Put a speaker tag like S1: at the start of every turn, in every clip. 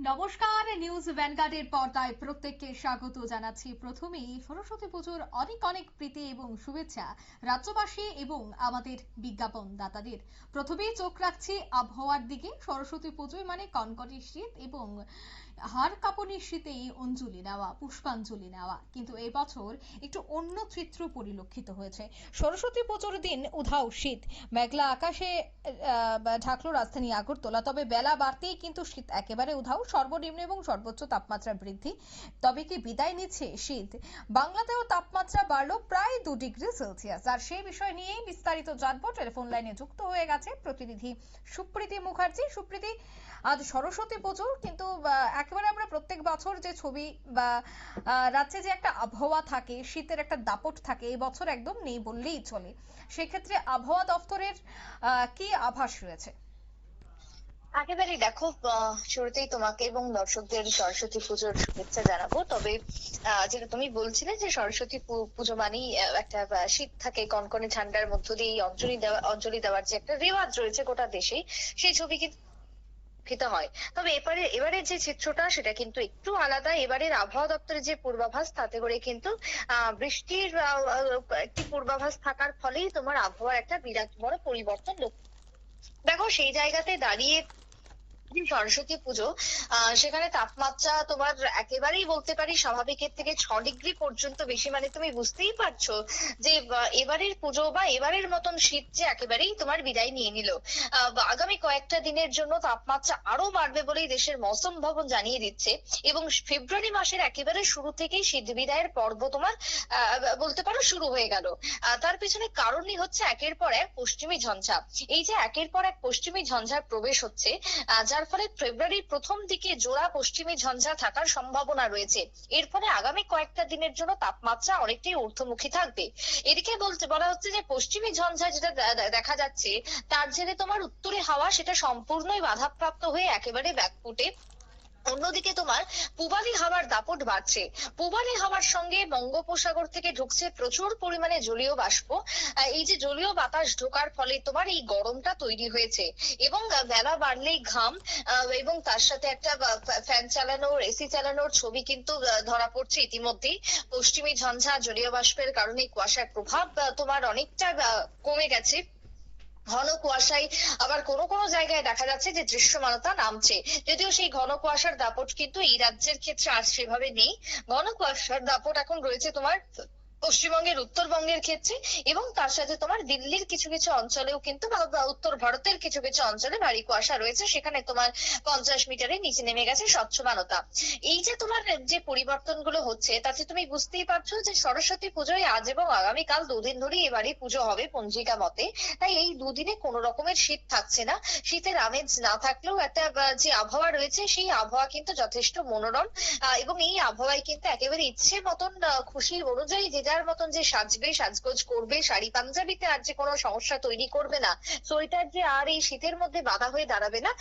S1: নমস্কার, নিউজ ভ্যানগার্ডের পর্দায় প্রত্যেককে স্বাগত জানাচ্ছি। প্রথমেই সরস্বতী পুজোর অনেক অনেক প্রীতি এবং শুভেচ্ছা রাজ্যবাসী এবং আমাদের বিজ্ঞাপন দাতাদের। প্রথমেই চোখ রাখছি আবহাওয়ার দিকে। সরস্বতী পুজোয় মানে কনকনে শীত এবং হাড় কাঁপনি শীতেই অঞ্জলি নেওয়া, পুষ্পাঞ্জলি নেওয়া। কিন্তু এবছর একটু অন্য চিত্র পরিলক্ষিত হয়েছে। সরস্বতী পুজোর দিন উধাও শীত, মেঘলা আকাশে ঢাকলো রাজধানী আগরতলা। তবে বেলা বাড়তেই কিন্তু শীত একেবারে উধাও, সর্বনিম্ন এবং সর্বোচ্চ তাপমাত্রা বৃদ্ধি। তবে কি বিদায় নিচ্ছে শীত? বাংলাতেও তাপমাত্রা বাড়লো প্রায় 2 ডিগ্রি সেলসিয়াস। আর সেই বিষয় নিয়েই বিস্তারিত জানবো। টেলিফোন লাইনে যুক্ত হয়ে গেছে প্রতিনিধি সুপ্রীতি মুখার্জি। সুপ্রীতি, আজ সরস্বতী পুজো, কিন্তু একেবারে আমরা প্রত্যেক বছর যে ছবি বা রাজ্যে যে একটা আবহাওয়া থাকে, শীতের একটা দাপট থাকে, এই বছর একদম নেই বললেই চলে। সেক্ষেত্রে আবহাওয়া দফতরের কি আভাস রয়েছে?
S2: একেবারে দেখো, শুরুতেই তোমাকে এবং দর্শকদের সরস্বতী পুজোর শুভেচ্ছা জানাবো। তবে যেটা তুমি বলছিলে যে সরস্বতী পুজো মানেই একটা শীত থাকে, কনকনে ঠান্ডার মধ্য দিয়ে অঞ্জলি দেওয়ার যে একটা রেওয়াজ রয়েছে গোটা দেশেই, সেই ছবি কিন্তু হয়। তবে এবারের যে চিত্রটা সেটা কিন্তু একটু আলাদা। এবারের আবহাওয়া দপ্তরের যে পূর্বাভাস, তাতে করে কিন্তু বৃষ্টির একটি পূর্বাভাস থাকার ফলেই তোমার আবহাওয়ার একটা বিরাট বড় পরিবর্তন দেখো সেই জায়গাতে দাঁড়িয়ে সরস্বতী পুজো, সেখানে তাপমাত্রা তোমার একেবারেই বলতে পারি স্বাভাবিকের থেকে 6 ডিগ্রি পর্যন্ত বেশি। মানে তুমি বুঝতেই পারছো যে এবারের পুজো বা এবারের মতন শীত যে একেবারেই তোমার বিদায় নিয়ে নিল। আগামী কয়েকটা দিনের জন্য তাপমাত্রা আরো বাড়বে বলেই দেশের মৌসুম ভবন জানিয়ে দিচ্ছে। এবং ফেব্রুয়ারি মাসের একেবারে শুরু থেকেই শীত বিদায়ের পর্ব তোমার বলতে পারো শুরু হয়ে গেল। তার পেছনে কারণই হচ্ছে একের পর এক পশ্চিমী ঝঞ্ঝা। এই যে একের পর এক পশ্চিমী ঝঞ্ঝার প্রবেশ হচ্ছে, যার ফলে ফেব্রুয়ারির প্রথম দিকে জোড়া পশ্চিমী ঝঞ্ঝা থাকার সম্ভাবনা রয়েছে। এর ফলে আগামী কয়েকটা দিনের জন্য তাপমাত্রা অনেকটাই ঊর্ধ্বমুখী থাকবে। এদিকে বলা হচ্ছে যে পশ্চিমী ঝঞ্ঝা যেটা দেখা যাচ্ছে, তার জেরে তোমার উত্তরে হাওয়া সেটা সম্পূর্ণই বাধাপ্রাপ্ত হয়ে একেবারে ব্যাকফুটে। অন্যদিকে তোমার পূবালি হাওয়ার দাপট বাড়ছে। পূবালি হাওয়ার সঙ্গে বঙ্গোপসাগর থেকে ঢুকছে প্রচুর পরিমাণে জলীয় বাষ্প। এই যে জলীয় বাতাস ঢোকার ফলে তোমার এই গরমটা তৈরি হয়েছে। এবং বেলা বাড়লেই ঘাম, এবং তার সাথে একটা ফ্যান চালানোর, এসি চালানোর ছবি কিন্তু ধরা পড়ছে ইতিমধ্যেই। পশ্চিমী ঝঞ্ঝা, জলীয় বাষ্পের কারণে কুয়াশার প্রভাব তোমার অনেকটা কমে গেছে। ঘন কুয়াশায় আবার কোনো কোনো জায়গায় দেখা যাচ্ছে যে দৃশ্যমানতা নামছে। যদিও সেই ঘন কুয়াশার দাপট কিন্তু এই রাজ্যের ক্ষেত্রে আর সেভাবে নেই। ঘন কুয়াশার দাপট এখন রয়েছে তোমার পশ্চিমবঙ্গের, উত্তরবঙ্গের ক্ষেত্রে, এবং তার সাথে তোমার দিল্লির কিছু কিছু অঞ্চলেও কিন্তু বা উত্তর ভারতের কিছু কিছু অঞ্চলে ভারী কুয়াশা রয়েছে। সেখানে তোমার 50 মিটারের নিচে নেমে গেছে স্বচ্ছমানতা। এই যে তোমার যে পরিবর্তনগুলো হচ্ছে, তাতে তুমি বুঝতেই পারছো যে সরস্বতী পুজোয় আজ এবং আগামীকাল 2 দিন ধরেই এবারে পুজো হবে পঞ্জিকা মতে। তাই এই দুদিনে কোনো রকমের শীত থাকছে না। শীতের আমেজ না থাকলেও একটা যে আবহাওয়া রয়েছে, সেই আবহাওয়া কিন্তু যথেষ্ট মনোরম। এবং এই আবহাওয়ায় কিন্তু একেবারে ইচ্ছে মতন খুশি অনুযায়ী যে যার মতন যে সাজবে, সাজগোজ করবে, শাড়ি পাঞ্জাবিতে আর যে কোনো সমস্যা তৈরি করবে না, সোয়েটার যে আর এই শীতের মধ্যে বাধা হয়ে দাঁড়াবে না,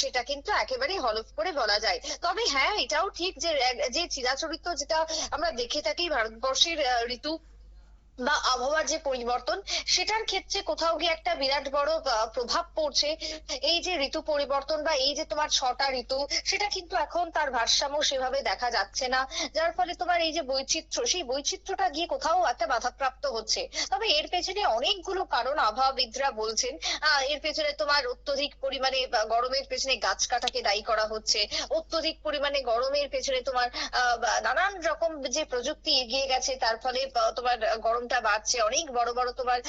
S2: সেটা কিন্তু একেবারেই হলফ করে বলা যায়। তবে হ্যাঁ, এটাও ঠিক যে যে চিরাচরিত যেটা আমরা দেখে থাকি ভারতবর্ষের ঋতু বা আবহাওয়ার যে পরিবর্তন, সেটার ক্ষেত্রে কোথাও গিয়ে একটা বিরাট বড় প্রভাব পড়ছে। এই যে ঋতু পরিবর্তন বা এই যে তোমার 6টা ঋতু, সেটা কিন্তু এখন তার ভারসাম্য সেভাবে দেখা যাচ্ছে না। যার ফলে তোমার এই যে বৈচিত্র্য, সেই বৈচিত্র্যটা গিয়ে কোথাও একটা বাধাপ্রাপ্ত হচ্ছে। তবে এর পেছনে অনেকগুলো কারণ আবহাওয়াবিদরা বলছেন। এর পেছনে তোমার অত্যধিক পরিমাণে গরমের পেছনে গাছ কাটাকে দায়ী করা হচ্ছে। অত্যধিক পরিমাণে গরমের পেছনে তোমার নানান রকম যে প্রযুক্তি এগিয়ে গেছে, তার ফলে তোমার গরমটা বাড়ছে। অনেক বড় বড় তোমার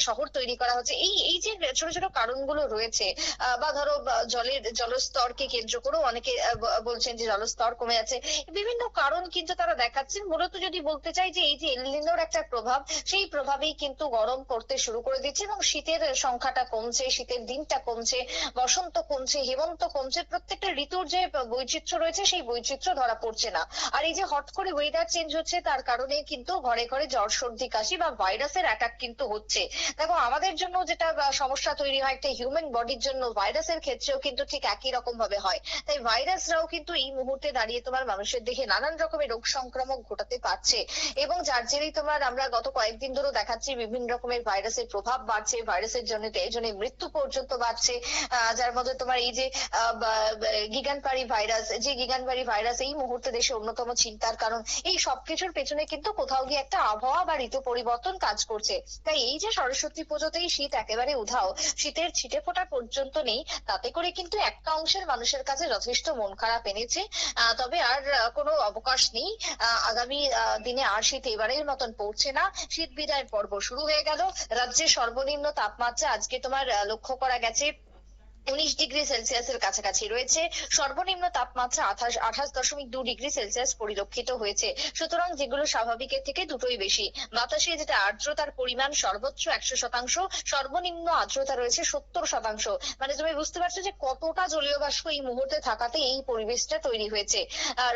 S2: শহর তৈরি করা হচ্ছে। এই এই যে ছোট ছোট কারণগুলো রয়েছে, বা ধরো জলস্তরকে কেন্দ্র করেও অনেকে বলছেন যে জলস্তর কমে যাচ্ছে। বিভিন্ন কারণ কিন্তু তারা দেখাচ্ছেন। মূলত যদি বলতে চাই যে এই যে এল নিনোর একটা প্রভাব, সেই প্রভাবেই কিন্তু গরম পড়তে শুরু করে দিচ্ছে এবং শীতের সংখ্যাটা কমছে, শীতের দিনটা কমছে, বসন্ত কমছে, হেমন্ত কমছে। প্রত্যেকটা ঋতুর যে বৈচিত্র্য রয়েছে, সেই বৈচিত্র্য ধরা পড়ছে না। আর এই যে হট করে ওয়েদার চেঞ্জ হচ্ছে, তার কারণে কিন্তু ঘরে ঘরে জ্বর, সর্দি, কাশি বা ভাইরাসের অ্যাটাক কিন্তু হচ্ছে। দেখো, আমাদের জন্য যেটা সমস্যা তৈরি হয় একটা হিউম্যান বডির জন্য, ভাইরাসের ক্ষেত্রেও কিন্তু ঠিক একই রকম ভাবে হয়। তাই ভাইরাসরাও কিন্তু এই মুহূর্তে দাঁড়িয়ে তোমার মানুষের দেহে নানান রকমের রোগ সংক্রামক ঘটাতে পারছে। এবং যার জেরেই তোমার আমরা গত কয়েকদিন ধরে দেখাচ্ছি বিভিন্ন রকমের ভাইরাসের প্রভাব বাড়ছে, ভাইরাসের জন্য মৃত্যু পর্যন্ত বাড়ছে। যার মধ্যে তোমার এই যে গিগানপাড়ি ভাইরাস, যে গিগানপাড়ি ভাইরাস এই মুহূর্তে দেশে অন্যতম চিন্তার কারণ। এই সবকিছুর পেছনে কিন্তু কোথাও গিয়ে একটা আবহাওয়া বা ঋতু পরিবর্তন কাজ করছে। তাই এই যে সরস্বতী পুজোতেই শীত একেবারে উধাও, শীতের ছিটে ফোঁটা পর্যন্ত নেই, তাতে করে কিন্তু একটা অংশের মানুষের কাছে যথেষ্ট মন খারাপ এনেছে। তবে আর কোনো অবকাশ নেই। আগামী দিনে আর শীত এবারের মতন পড়ছে না। শীত বিদায়ের পর্ব শুরু হয়ে গেল। রাজ্যের সর্বনিম্ন তাপমাত্রা আজকে তোমার লক্ষ্য করা গেছে 19 ডিগ্রি সেলসিয়াসের কাছাকাছি রয়েছে। সর্বনিম্ন তাপমাত্রা 28.2 ডিগ্রি সেলসিয়াস পরিলক্ষিত হয়েছে। সুতরাং যেগুলো স্বাভাবিকের থেকে দুটোই বেশি। বাতাসে যেটা আর্দ্রতার পরিমাণ সর্বোচ্চ 100%, সর্বনিম্ন আর্দ্রতা রয়েছে 70%। মানে তুমি বুঝতে পারছো যে কতটা জলীয় বাষ্প এই মুহূর্তে থাকাতে এই পরিবেশটা তৈরি হয়েছে।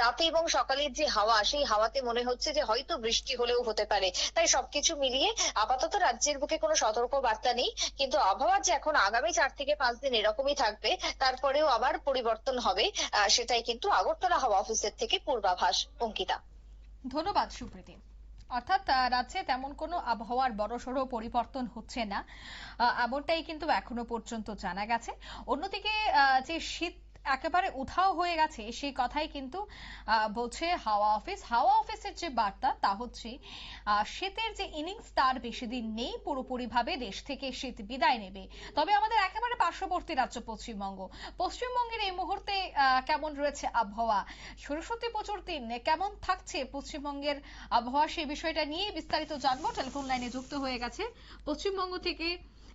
S2: রাতে এবং সকালের যে হাওয়া, সেই হাওয়াতে মনে হচ্ছে যে হয়তো বৃষ্টি হলেও হতে পারে। তাই সবকিছু মিলিয়ে আপাতত রাজ্যের বুকে কোনো সতর্ক বার্তা নেই, কিন্তু আবহাওয়া যে এখন আগামী 4 থেকে 5 দিন এরকমই থাকবে, তারপরেও আবার পরিবর্তন হবে, সেটাই কিন্তু আগরতলা হাওয়া অফিসের থেকে পূর্বাভাস। অঙ্কিতা,
S1: ধন্যবাদ সুপ্রীতি। অর্থাৎ রাজ্যে তেমন কোনো আবহাওয়ার বড়সড় পরিবর্তন হচ্ছে না, এমনটাই কিন্তু এখনো পর্যন্ত জানা গেছে। অন্যদিকে যে শীত একেবারে উধাও হয়ে গেছে সেই কথাই কিন্তু বলছে হাওয়া অফিস। হাওয়া অফিসের যে বার্তা তা হচ্ছে শীতের যে ইনিংস তার বেশি দিন নেই, পুরোপুরিভাবে দেশ থেকে শীত বিদায় নেবে। তবে আমাদের একেবারে পার্শ্ববর্তী রাজ্য পশ্চিমবঙ্গের এই মুহূর্তে কেমন রয়েছে আবহাওয়া, সরস্বতী পুজোর দিন কেমন থাকছে পশ্চিমবঙ্গের আবহাওয়া, সেই বিষয়টা নিয়ে বিস্তারিত জানবো। টেলিফোন লাইনে যুক্ত হয়ে গেছে পশ্চিমবঙ্গ থেকে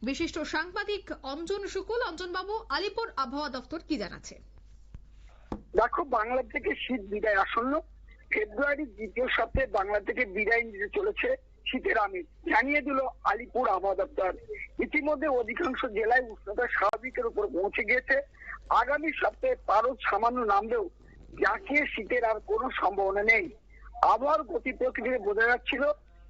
S1: বিশিষ্ট সাংবাদিক অঞ্জন শুকুল। অঞ্জন বাবু, আলিপুর আবহাওয়া দপ্তর কি জানাচ্ছে?
S3: দেখো, বাংলা থেকে শীত বিদায় আসন্ন। ফেব্রুয়ারির দ্বিতীয় সপ্তাহে বাংলা থেকে বিদায় নিতে চলেছে শীতের আমেজ, জানিয়ে দিল আলিপুর আবহাওয়া দপ্তর। ইতিমধ্যে অধিকাংশ জেলায় উষ্ণতা স্বাভাবিকের উপর পৌঁছে গিয়েছে। আগামী সপ্তাহে পারদ সামান্য নামলেও জাঁকিয়ে শীতের আর কোনো সম্ভাবনা নেই। আবহাওয়ার গতি প্রকৃতিতে বোঝা যাচ্ছিল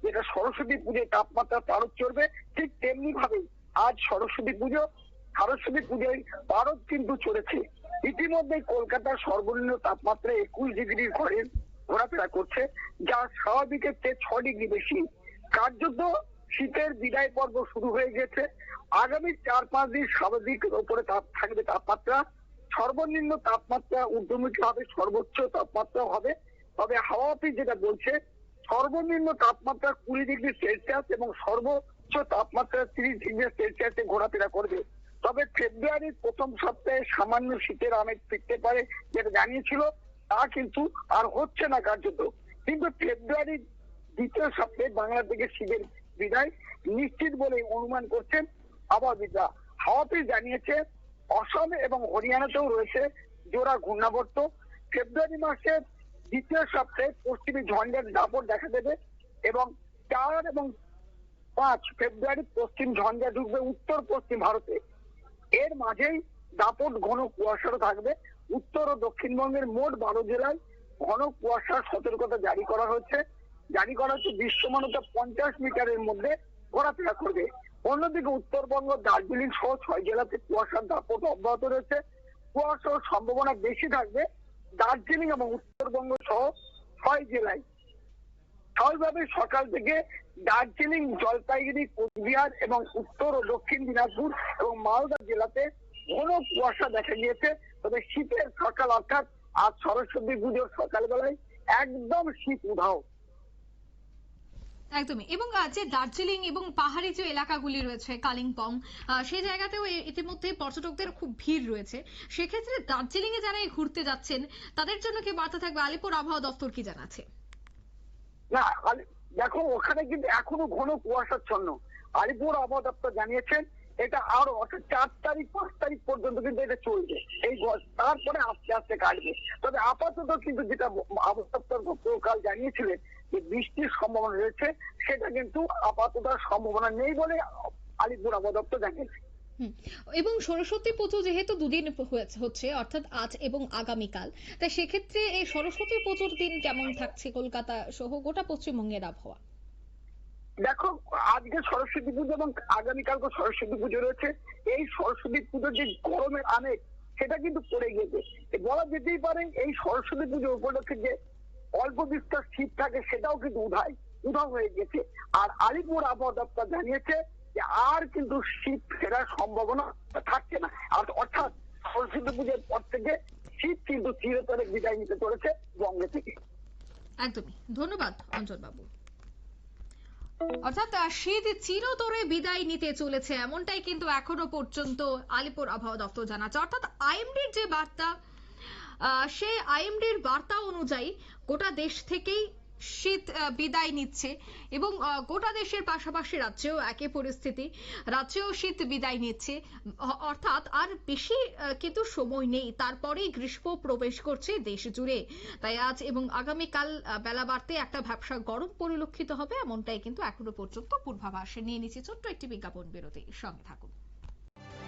S3: যেটা সরস্বতী পুজোয় তাপমাত্রা পারদ চড়বে, ঠিক তেমনি ভাবে আজ সরস্বতী পুজোয় পারদ কিন্তু চড়েছে। ইতিমধ্যে কলকাতার সর্বনিম্ন তাপমাত্রা 21 ডিগ্রির ঘরে ঘোরাফেরা করছে, যা স্বাভাবিকের চেয়ে 6 ডিগ্রি বেশি। কার্যত শীতের বিদায় পর্ব শুরু হয়ে গেছে। আগামী 4-5 দিন স্বাভাবিকের উপরে থাকবে তাপমাত্রা। সর্বনিম্ন তাপমাত্রা ঊর্ধ্বমুখী হবে, সর্বোচ্চ তাপমাত্রা হবে। তবে হাওয়া অফিস যেটা বলছে, সর্বনিম্ন তাপমাত্রা 20 ডিগ্রি সেলসিয়াস এবং সর্বোচ্চ তাপমাত্রা 30 ডিগ্রি সেলসিয়াসে ঘোরাফেরা করবে। তবে ফেব্রুয়ারির প্রথম সপ্তাহে সামান্য শীতের আমেজ ফিরতে পারে, যেটা জানিয়েছিল তা কিন্তু আর হচ্ছে না কার্যত। কিন্তু ফেব্রুয়ারির দ্বিতীয় সপ্তাহে বাংলা থেকে শীতের বিদায় নিশ্চিত বলে অনুমান করছেন আবহাওয়াবিদরা। হাওয়া অফিস জানিয়েছে অসম এবং হরিয়ানাতেও রয়েছে জোড়া ঘূর্ণাবর্ত। ফেব্রুয়ারি মাসের দ্বিতীয় সপ্তাহে পশ্চিমী ঝঞ্ঝার দাপট দেখা দেবে এবং 4 এবং 5 ফেব্রুয়ারি পশ্চিম ঝঞ্ঝা ঢুকবে উত্তর পশ্চিম ভারতে। এর মাঝেই দাপট ঘন কুয়াশারও থাকবে। উত্তর ও দক্ষিণবঙ্গের মোট 12 জেলায় ঘন কুয়াশার সতর্কতা জারি করা হচ্ছে। দৃশ্যমানতা 50 মিটারের মধ্যে ঘোরাফেরা করবে। অন্যদিকে উত্তরবঙ্গ, দার্জিলিং সহ 6 জেলাতে কুয়াশার দাপট অব্যাহত রয়েছে। কুয়াশার সম্ভাবনা বেশি থাকবে দার্জিলিং এবং উত্তরবঙ্গ সহ 6 জেলায়। স্বাভাবিকভাবে সকাল থেকে দার্জিলিং, জলপাইগুড়ি, কোচবিহার এবং উত্তর ও দক্ষিণ দিনাজপুর এবং মালদা জেলাতে ঘন কুয়াশা দেখা গিয়েছে। তবে শীতের সকাল, অর্থাৎ আজ সরস্বতী পুজোর সকালবেলায় একদম শীত উধাও।
S1: একদমই। এবং যে দার্জিলিং এবং পাহাড়ি যে এলাকাগুলি রয়েছে, কালিম্পং, সেই জায়গাতেও ইতিমধ্যে পর্যটকদের খুব ভিড় রয়েছে। সেক্ষেত্রে দার্জিলিং এ যারা ঘুরতে যাচ্ছেন তাদের জন্য কি বার্তা থাকবে? আলিপুর আবহাওয়া দপ্তর কি জানাচ্ছে?
S3: না, দেখো, ওখানে কিন্তু এখনো ঘন কুয়াশাচ্ছন্ন। আলিপুর আবহাওয়া দপ্তর জানিয়েছেন এটা আরো, অর্থাৎ 4 তারিখ 5 তারিখ পর্যন্ত কিন্তু এটা চলবে, এই তারপরে আস্তে আস্তে কাটবে। তবে আপাতত কিন্তু যেটা আবহাওয়া দপ্তর গতকাল জানিয়েছিলেন যে বৃষ্টির সম্ভাবনা রয়েছে, সেটা কিন্তু আপাতত সম্ভাবনা নেই বলে আলিপুর আবহাওয়া দপ্তর জানিয়েছে।
S1: এবং সরস্বতী পুজো যেহেতু দুদিন হচ্ছে, অর্থাৎ আজ এবং আগামীকাল, তাই সেক্ষেত্রে এই সরস্বতী পুজোর দিন কেমন থাকছে কলকাতা সহ গোটা পশ্চিমবঙ্গের আবহাওয়া?
S3: দেখো, আজকে সরস্বতী পুজো এবং আগামীকালকে সরস্বতী পুজো রয়েছে। এই সরস্বতী পুজোর যে গরমের আমেজ, সেটা কিন্তু পড়ে গেছে। বলা যেতেই পারে এই সরস্বতী পুজো উপলক্ষে যে অল্প বিস্তর শীত থাকে, সেটাও কিন্তু উধাও হয়ে গেছে। আর আলিপুর আবহাওয়া দপ্তর জানিয়েছে যে আর কিন্তু শীত ফেরার সম্ভাবনা থাকছে না। আর অর্থাৎ সরস্বতী পুজোর পর থেকে কিন্তু চিরতরে বিদায় নিতে চলেছে বঙ্গ থেকে।
S1: একদমই, ধন্যবাদ অঞ্জন বাবু। অর্থাৎ শীত চিরতরে বিদায় নিতে চলেছে এমনটাই কিন্তু এখনো পর্যন্ত আলিপুর আবহাওয়া দপ্তর জানাচ্ছে। অর্থাৎ আইএমডির যে বার্তা, সেই আইএমডির বার্তা অনুযায়ী গোটা দেশ থেকেই শীত বিদায় নিচ্ছে এবং গোটা দেশের পাশাপাশি রাজ্যেও একই পরিস্থিতি, রাজ্যেও শীত বিদায় নিচ্ছে। অর্থাৎ আর বেশি কিন্তু সময় নেই, তারপরেই গ্রীষ্ম প্রবেশ করছে দেশ জুড়ে। তাই আজ এবং আগামীকাল বেলা বাড়তে একটা ভ্যাপসা গরম পরিলক্ষিত হবে, এমনটাই কিন্তু এখনো পর্যন্ত পূর্বাভাস। নিয়ে নিচ্ছে ছোট্ট একটি বিজ্ঞাপন বিরতি, সঙ্গে থাকুন।